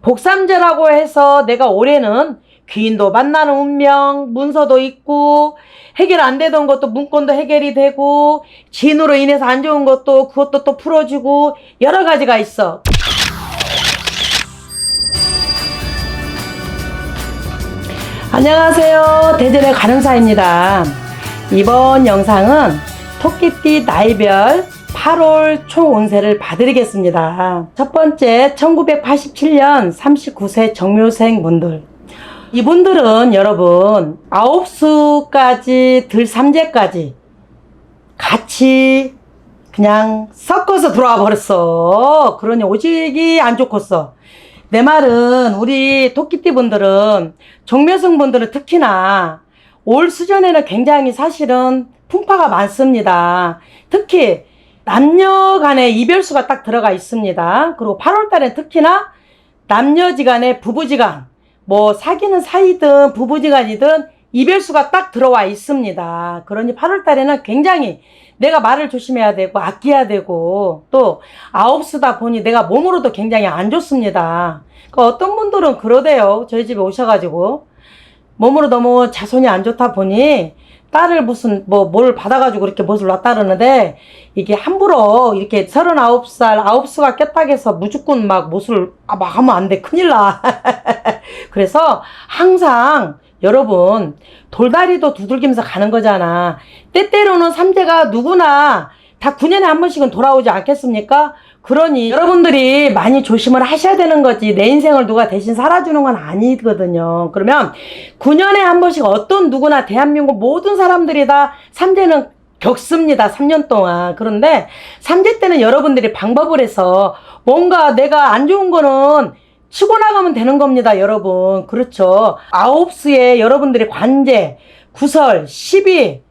복삼제라고 해서 내가 올해는 귀인도 만나는 운명, 문서도 있고, 해결 안 되던 것도 문건도 해결이 되고, 진으로 인해서 안 좋은 것도 그것도 또 풀어주고, 여러 가지가 있어. 안녕하세요. 대전의 가능사입니다. 이번 영상은 토끼띠 나이별 8월 총 운세를 봐드리겠습니다. 첫 번째 1987년 39세 정묘생 분들, 이분들은 여러분 9수까지 들삼재까지 같이 그냥 섞어서 들어와 버렸어. 그러니 오직이 안 좋겠어. 내 말은 우리 토끼띠 분들은, 정묘생 분들은 특히나 올 수전에는 굉장히 사실은 풍파가 많습니다. 특히 남녀 간의 이별수가 딱 들어가 있습니다. 그리고 8월 달에 특히나 남녀지간의 부부지간, 뭐 사귀는 사이든 부부지간이든 이별수가 딱 들어와 있습니다. 그러니 8월 달에는 굉장히 내가 말을 조심해야 되고 아껴야 되고, 또 9수다 보니 내가 몸으로도 굉장히 안 좋습니다. 그러니까 어떤 분들은 그러대요. 저희 집에 오셔가지고 몸으로 너무 자손이 안 좋다 보니 딸을 무슨 뭘 받아가지고 이렇게 못을 놨다 그러는데, 이게 함부로 이렇게 39살 9수가 꼈다고 해서 무조건 막 못을 막 하면 안 돼. 큰일 나. 그래서 항상 여러분 돌다리도 두들기면서 가는 거잖아. 때때로는 삼재가 누구나 다 9년에 한 번씩은 돌아오지 않겠습니까? 그러니 여러분들이 많이 조심을 하셔야 되는 거지, 내 인생을 누가 대신 살아주는 건 아니거든요. 그러면 9년에 한 번씩 어떤 누구나 대한민국 모든 사람들이 다 삼재는 겪습니다. 3년 동안. 그런데 삼재 때는 여러분들이 방법을 해서 뭔가 내가 안 좋은 거는 치고 나가면 되는 겁니다, 여러분. 그렇죠. 9수에 여러분들이 관제, 구설, 시비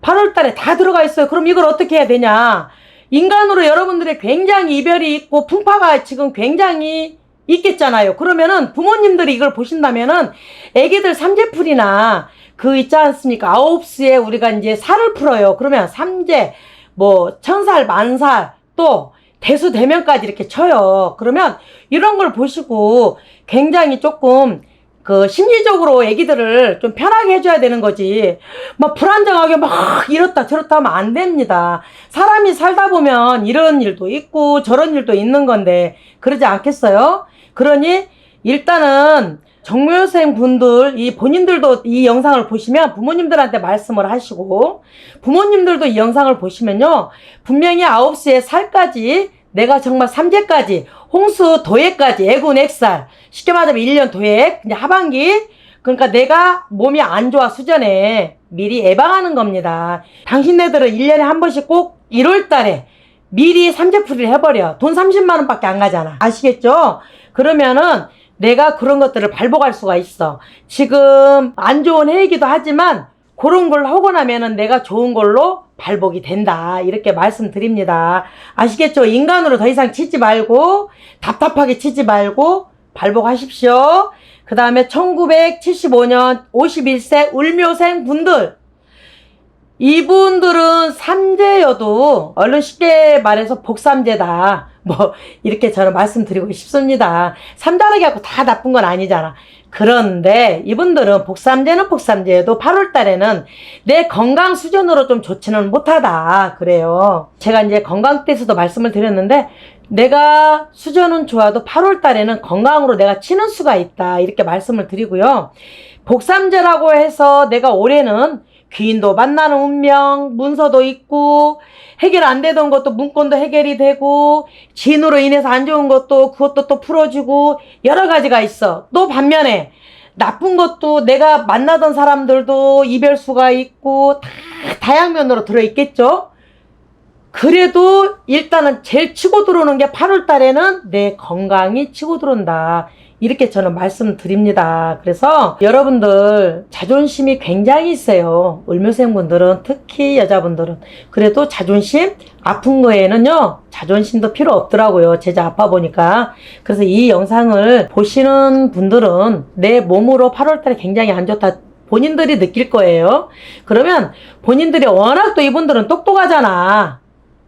8월 달에 다 들어가 있어요. 그럼 이걸 어떻게 해야 되냐? 인간으로 여러분들의 굉장히 이별이 있고 풍파가 지금 굉장히 있겠잖아요. 그러면은 부모님들이 이걸 보신다면은 애기들 삼재풀이나 그 있지 않습니까? 9수에 우리가 이제 살을 풀어요. 그러면 삼재, 뭐 천살, 만살, 또 대수대면까지 이렇게 쳐요. 그러면 이런 걸 보시고 굉장히 조금 그 심리적으로 애기들을 좀 편하게 해줘야 되는 거지, 막 불안정하게 막 이렇다 저렇다 하면 안 됩니다. 사람이 살다 보면 이런 일도 있고 저런 일도 있는 건데 그러지 않겠어요? 그러니 일단은 정묘생 분들, 이 본인들도 이 영상을 보시면 부모님들한테 말씀을 하시고, 부모님들도 이 영상을 보시면요, 분명히 9수에 살까지, 내가 정말 삼재까지, 홍수 도예까지, 애군 액살, 쉽게 말하면 1년 도예, 이제 하반기, 그러니까 내가 몸이 안 좋아 수전에 미리 예방하는 겁니다. 당신네들은 1년에 한 번씩 꼭 1월 달에 미리 삼재풀이를 해버려. 돈 30만 원밖에 안 가잖아. 아시겠죠? 그러면은 내가 그런 것들을 발복할 수가 있어. 지금 안 좋은 해이기도 하지만 그런 걸 하고 나면은 내가 좋은 걸로 발복이 된다, 이렇게 말씀드립니다. 아시겠죠? 인간으로 더 이상 치지 말고, 답답하게 치지 말고 발복하십시오. 그 다음에 1975년 51세 울묘생 분들, 이분들은 삼재여도 얼른 쉽게 말해서 복삼재다, 뭐 이렇게 저는 말씀드리고 싶습니다. 삼자라고 하고 다 나쁜 건 아니잖아. 그런데 이분들은 복삼재는 복삼재여도 8월 달에는 내 건강 수준으로 좀 좋지는 못하다 그래요. 제가 이제 건강 때에서도 말씀을 드렸는데, 내가 수준은 좋아도 8월 달에는 건강으로 내가 치는 수가 있다, 이렇게 말씀을 드리고요. 복삼재라고 해서 내가 올해는 귀인도 만나는 운명, 문서도 있고, 해결 안 되던 것도 문건도 해결이 되고, 진으로 인해서 안 좋은 것도 그것도 또 풀어주고, 여러 가지가 있어. 또 반면에 나쁜 것도, 내가 만나던 사람들도 이별수가 있고 다 다양면으로 들어있겠죠. 그래도 일단은 제일 치고 들어오는 게 8월 달에는 내 건강이 치고 들어온다, 이렇게 저는 말씀드립니다. 그래서 여러분들 자존심이 굉장히 있어요. 을묘생 분들은, 특히 여자분들은. 그래도 자존심, 아픈 거에는요 자존심도 필요 없더라고요. 제자 아파 보니까. 그래서 이 영상을 보시는 분들은 내 몸으로 8월달에 굉장히 안 좋다 본인들이 느낄 거예요. 그러면 본인들이 워낙 또 이분들은 똑똑하잖아.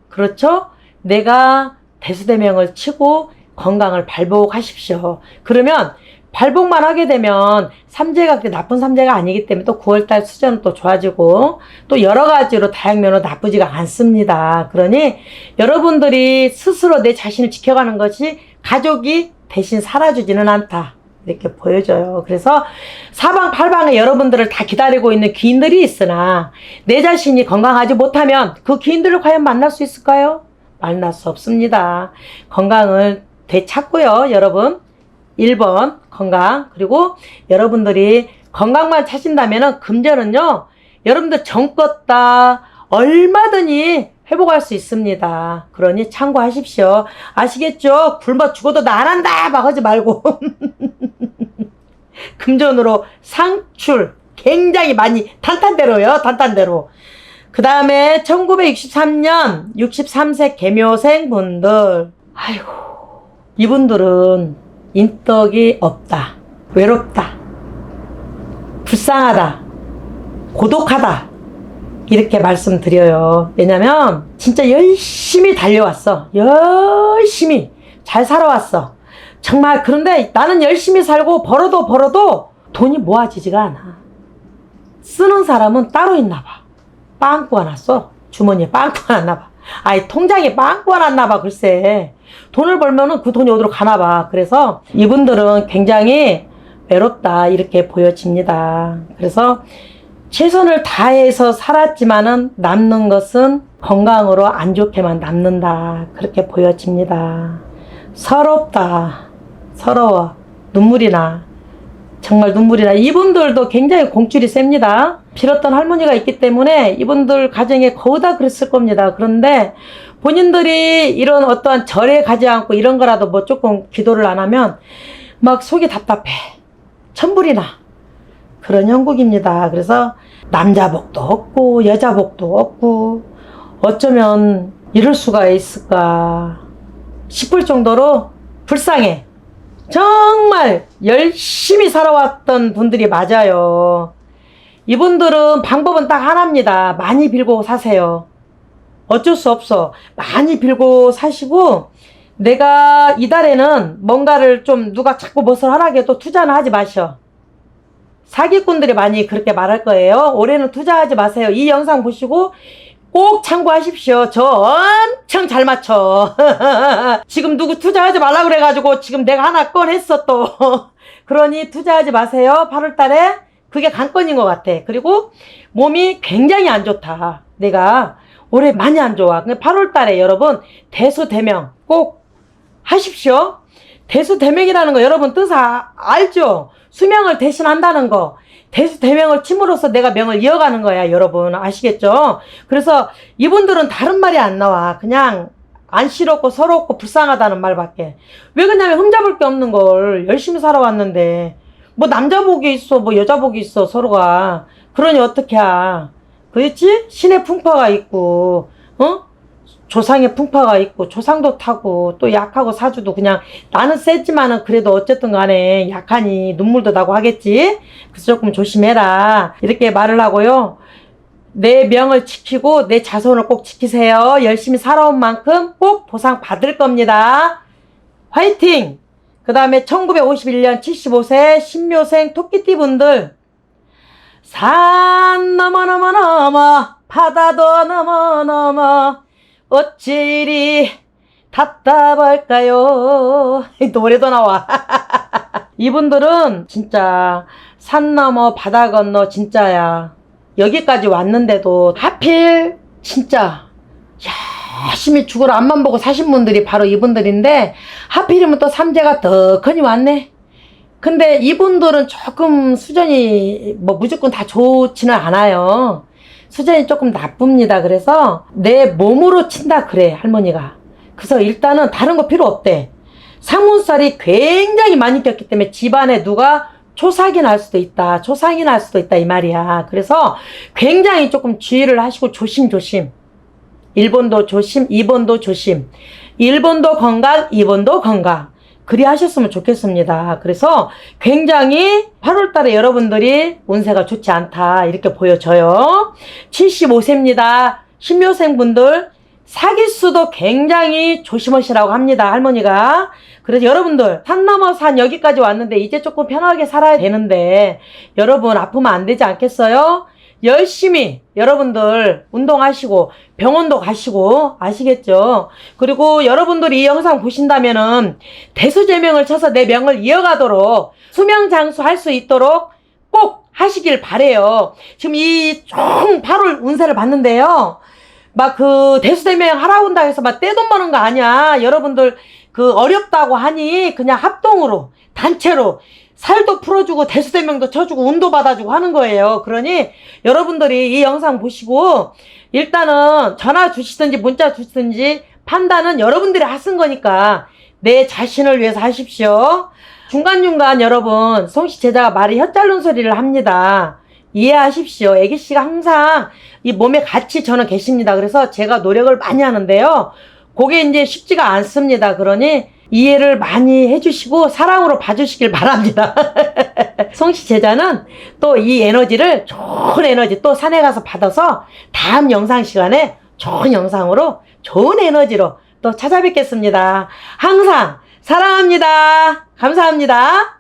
그렇죠? 내가 대수대명을 치고 건강을 발복하십시오. 그러면 발복만 하게 되면 삼재가 그렇게 나쁜 삼재가 아니기 때문에 또 9월달 수전은 또 좋아지고 또 여러 가지로 다양면으로 나쁘지가 않습니다. 그러니 여러분들이 스스로 내 자신을 지켜가는 것이 가족이 대신 살아주지는 않다. 이렇게 보여져요. 그래서 사방팔방에 여러분들을 다 기다리고 있는 귀인들이 있으나 내 자신이 건강하지 못하면 그 귀인들을 과연 만날 수 있을까요? 만날 수 없습니다. 건강을 되찾고요, 여러분. 1번 건강. 그리고 여러분들이 건강만 찾신다면은 금전은요, 여러분들 정껏 다 얼마든지 회복할 수 있습니다. 그러니 참고하십시오. 아시겠죠? 굶어 죽어도 나 안 한다 막 하지 말고 금전으로 상출 굉장히 많이 탄탄대로요. 탄탄대로. 그 다음에 1963년 63세 계묘생 분들, 아이고, 이분들은 인덕이 없다, 외롭다, 불쌍하다, 고독하다, 이렇게 말씀드려요. 왜냐면 진짜 열심히 달려왔어. 열심히 잘 살아왔어. 정말. 그런데 나는 열심히 살고 벌어도 돈이 모아지지가 않아. 쓰는 사람은 따로 있나 봐. 빵꾸가 났어. 주머니에 빵꾸가 났나 봐. 아이, 통장에 빵꾸가 났나 봐. 글쎄, 돈을 벌면은 그 돈이 어디로 가나 봐. 그래서 이분들은 굉장히 외롭다, 이렇게 보여집니다. 그래서 최선을 다해서 살았지만은 남는 것은 건강으로 안 좋게만 남는다, 그렇게 보여집니다. 서럽다. 서러워. 눈물이 나. 정말 눈물이 나. 이분들도 굉장히 공줄이 셉니다. 빌었던 할머니가 있기 때문에 이분들 가정에 거의 다 그랬을 겁니다. 그런데 본인들이 이런 어떠한 절에 가지 않고 이런 거라도 뭐 조금 기도를 안 하면 막 속이 답답해. 천불이 나. 그런 형국입니다. 그래서 남자복도 없고 여자복도 없고 어쩌면 이럴 수가 있을까 싶을 정도로 불쌍해. 정말 열심히 살아왔던 분들이 맞아요. 이분들은 방법은 딱 하나입니다. 많이 빌고 사세요. 어쩔 수 없어. 많이 빌고 사시고, 내가 이달에는 뭔가를 좀 누가 자꾸 무엇을 하라고 해도 투자는 하지 마셔. 사기꾼들이 많이 그렇게 말할 거예요. 올해는 투자하지 마세요. 이 영상 보시고 꼭 참고하십시오. 저 엄청 잘 맞춰. 지금 누구 투자하지 말라고 그래가지고 지금 내가 하나 꺼냈어 또. 그러니 투자하지 마세요. 8월 달에 그게 관건인 것 같아. 그리고 몸이 굉장히 안 좋다. 내가 올해 많이 안 좋아. 8월 달에 여러분 대수대명 꼭 하십시오. 대수대명이라는 거 여러분 뜻 알죠? 수명을 대신한다는 거. 대수대명을 침으로써 내가 명을 이어가는 거야, 여러분. 아시겠죠? 그래서 이분들은 다른 말이 안 나와. 그냥 안쓰럽고 서럽고 불쌍하다는 말밖에. 왜 그러냐면 흠잡을 게 없는 걸 열심히 살아왔는데 뭐 남자복이 있어 뭐 여자복이 있어 서로가. 그러니 어떻게 하. 그렇지? 신의 풍파가 있고 조상의 풍파가 있고 조상도 타고 또 약하고 사주도 그냥 나는 세지만은 그래도 어쨌든 간에 약하니 눈물도 나고 하겠지. 그래서 조금 조심해라, 이렇게 말을 하고요. 내 명을 지키고 내 자손을 꼭 지키세요. 열심히 살아온 만큼 꼭 보상 받을 겁니다. 화이팅! 그 다음에 1951년 75세 신묘생 토끼띠 분들, 산 넘어 바다도 넘어 어찌 이리 답답할까요? 노래도 나와. 이분들은 진짜 산 넘어 바다 건너 진짜야. 여기까지 왔는데도 하필 진짜 열심히 죽으러 앞만 보고 사신 분들이 바로 이분들인데 하필이면 또 삼재가 더 커니 왔네. 근데 이분들은 조금 수전이 뭐 무조건 다 좋지는 않아요. 수전이 조금 나쁩니다. 그래서 내 몸으로 친다 그래, 할머니가. 그래서 일단은 다른 거 필요 없대. 상문살이 굉장히 많이 꼈기 때문에 집안에 누가 초삭이 날 수도 있다, 초상이 날 수도 있다, 이 말이야. 그래서 굉장히 조금 주의를 하시고 조심조심. 1번도 조심, 2번도 조심. 1번도 건강, 2번도 건강. 그리 하셨으면 좋겠습니다. 그래서 굉장히 8월 달에 여러분들이 운세가 좋지 않다, 이렇게 보여져요. 75세입니다. 신묘생분들 사기수도 굉장히 조심하시라고 합니다, 할머니가. 그래서 여러분들, 산 넘어 산 여기까지 왔는데 이제 조금 편하게 살아야 되는데 여러분 아프면 안 되지 않겠어요? 열심히 여러분들 운동하시고 병원도 가시고, 아시겠죠? 그리고 여러분들이 이 영상 보신다면은 대수제명을 쳐서 내 명을 이어가도록 수명장수 할 수 있도록 꼭 하시길 바래요. 지금 이 총 8월 운세를 봤는데요, 막 그 대수대명 하라고 한다 해서 막 떼돈 버는 거 아니야. 여러분들 그 어렵다고 하니 그냥 합동으로 단체로 살도 풀어주고 대수대명도 쳐주고 운도 받아주고 하는 거예요. 그러니 여러분들이 이 영상 보시고 일단은 전화 주시든지 문자 주시든지 판단은 여러분들이 하신 거니까 내 자신을 위해서 하십시오. 중간중간 여러분 송씨 제자가 말이 혀짧은 소리를 합니다. 이해하십시오. 애기씨가 항상 이 몸에 같이 저는 계십니다. 그래서 제가 노력을 많이 하는데요, 그게 이제 쉽지가 않습니다. 그러니 이해를 많이 해주시고 사랑으로 봐주시길 바랍니다. 송씨 제자는 또 이 에너지를, 좋은 에너지 또 산에 가서 받아서 다음 영상 시간에 좋은 영상으로 좋은 에너지로 또 찾아뵙겠습니다. 항상 사랑합니다. 감사합니다.